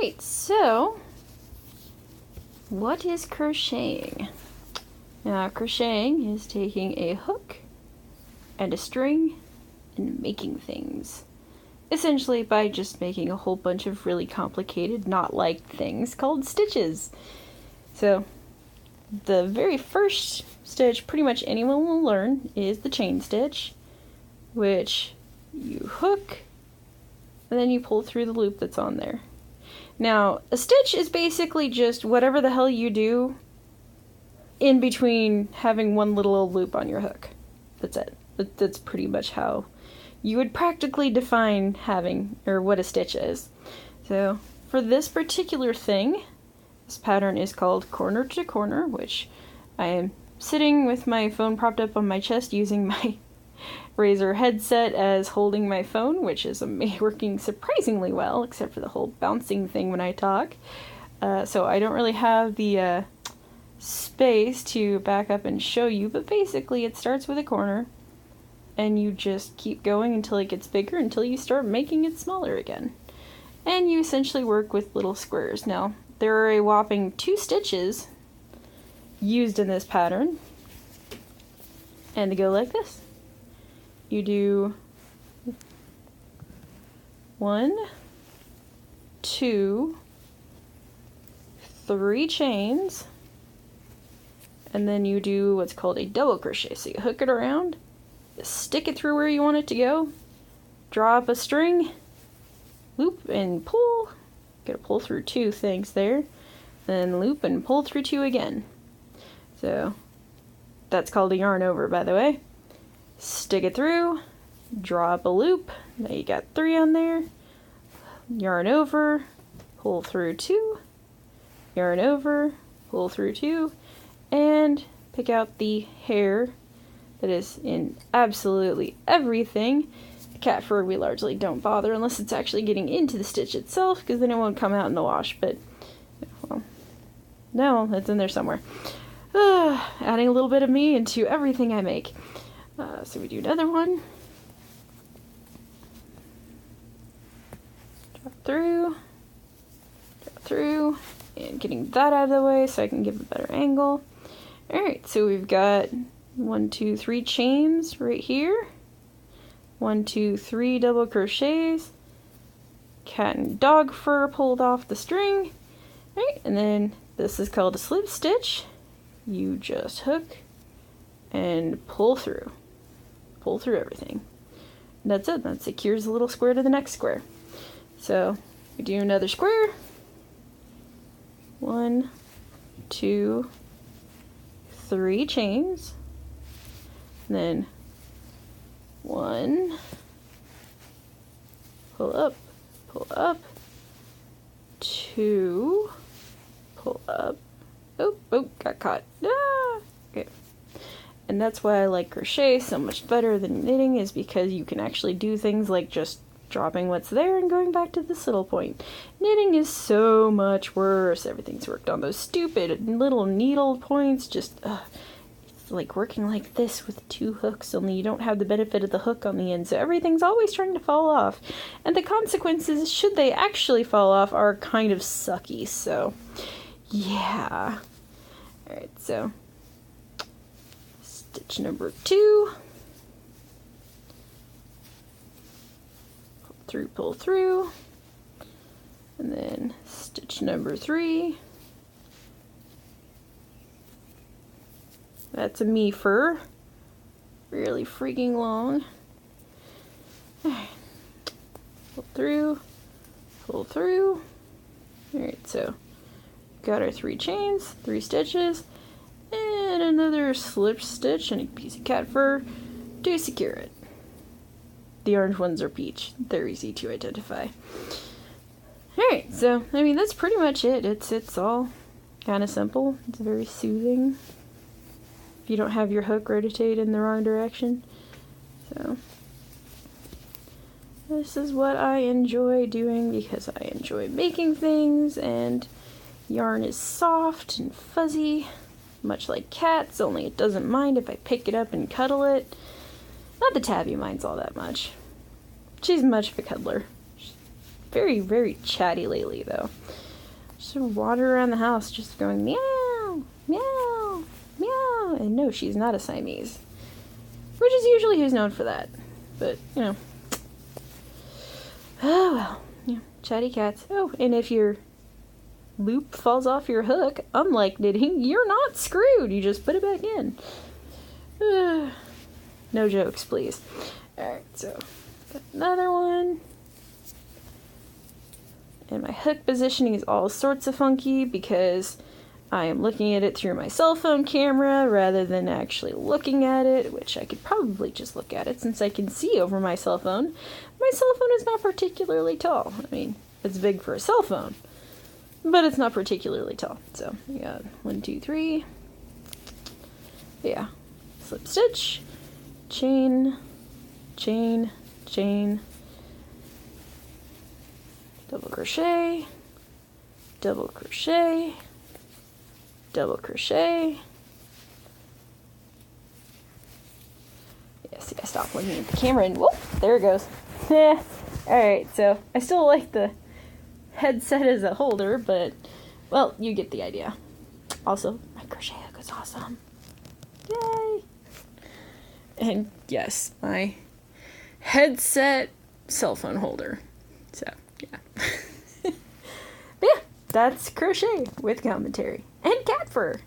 Alright, so what is crocheting? Now, crocheting is taking a hook and a string and making things. Essentially by just making a whole bunch of really complicated knot-like things called stitches. So, the very first stitch pretty much anyone will learn is the chain stitch, which you hook and then you pull through the loop that's on there. Now, a stitch is basically just whatever the hell you do in between having one little old loop on your hook. That's it. That's pretty much how you would practically define having, or what a stitch is. So, for this particular thing, this pattern is called corner to corner, which I am sitting with my phone propped up on my chest using my Razer headset as holding my phone, which is working surprisingly well, except for the whole bouncing thing when I talk. So I don't really have the space to back up and show you, but basically it starts with a corner, and you just keep going until it gets bigger, until you start making it smaller again. And you essentially work with little squares. Now, there are a whopping 2 stitches used in this pattern, and they go like this. You do 1, 2, 3 chains, and then you do what's called a double crochet. So you hook it around, you stick it through where you want it to go, draw up a string, loop and pull. Gotta pull through 2 things there, then loop and pull through 2 again. So that's called a yarn over, by the way. Stick it through, draw up a loop, now you got 3 on there, yarn over, pull through 2, yarn over, pull through 2, and pick out the hair that is in absolutely everything. The cat fur we largely don't bother unless it's actually getting into the stitch itself, because then it won't come out in the wash, but, well, no, it's in there somewhere. Adding a little bit of me into everything I make. So we do another one. Drop through, and getting that out of the way so I can give a better angle. Alright, so we've got 1, 2, 3 chains right here. 1, 2, 3 double crochets. Cat and dog fur pulled off the string. Alright, and then this is called a slip stitch. You just hook and pull through. Pull through everything. And that's it. That secures the little square to the next square. So we do another square. 1, 2, 3 chains. And then 1, pull up, 2, pull up. Oh, got caught. Ah! Okay. And that's why I like crochet so much better than knitting, is because you can actually do things like just dropping what's there and going back to this little point. Knitting is so much worse. Everything's worked on those stupid little needle points. Just, it's like working like this with 2 hooks, only you don't have the benefit of the hook on the end, so everything's always trying to fall off. And the consequences, should they actually fall off, are kind of sucky, so yeah. Alright, so stitch number 2, pull through, and then stitch number 3. That's a me fur, really freaking long. Pull through. Alright, so got our 3 chains, 3 stitches, and another slip stitch and a piece of cat fur to secure it. The orange ones are peach. They're easy to identify. Alright, so, I mean, that's pretty much it. It's all kind of simple. It's very soothing if you don't have your hook rotate in the wrong direction. So, this is what I enjoy doing because I enjoy making things, and yarn is soft and fuzzy, much like cats, only it doesn't mind if I pick it up and cuddle it. Not that Tabby minds all that much. She's much of a cuddler. very, very chatty lately, though. Just wander around the house, just going meow, meow, meow. And no, she's not a Siamese. Which is usually who's known for that. But, you know. Oh, well. Yeah, chatty cats. Oh, and if your loop falls off your hook, unlike knitting, you're not screwed. You just put it back in. No jokes, please. Alright, so got another one. And my hook positioning is all sorts of funky because I am looking at it through my cell phone camera rather than actually looking at it, which I could probably just look at it since I can see over my cell phone. My cell phone is not particularly tall. I mean, it's big for a cell phone, but it's not particularly tall. So we got 1, 2, 3. Yeah. Slip stitch, chain, chain, chain, double crochet, double crochet, double crochet. Yeah, see, I stopped looking at the camera and whoop, there it goes. Alright, so I still like the headset as a holder, but, well, you get the idea. Also, my crochet hook is awesome. Yay! And yes, my headset cell phone holder. So, yeah. But yeah, that's crochet with commentary and cat fur.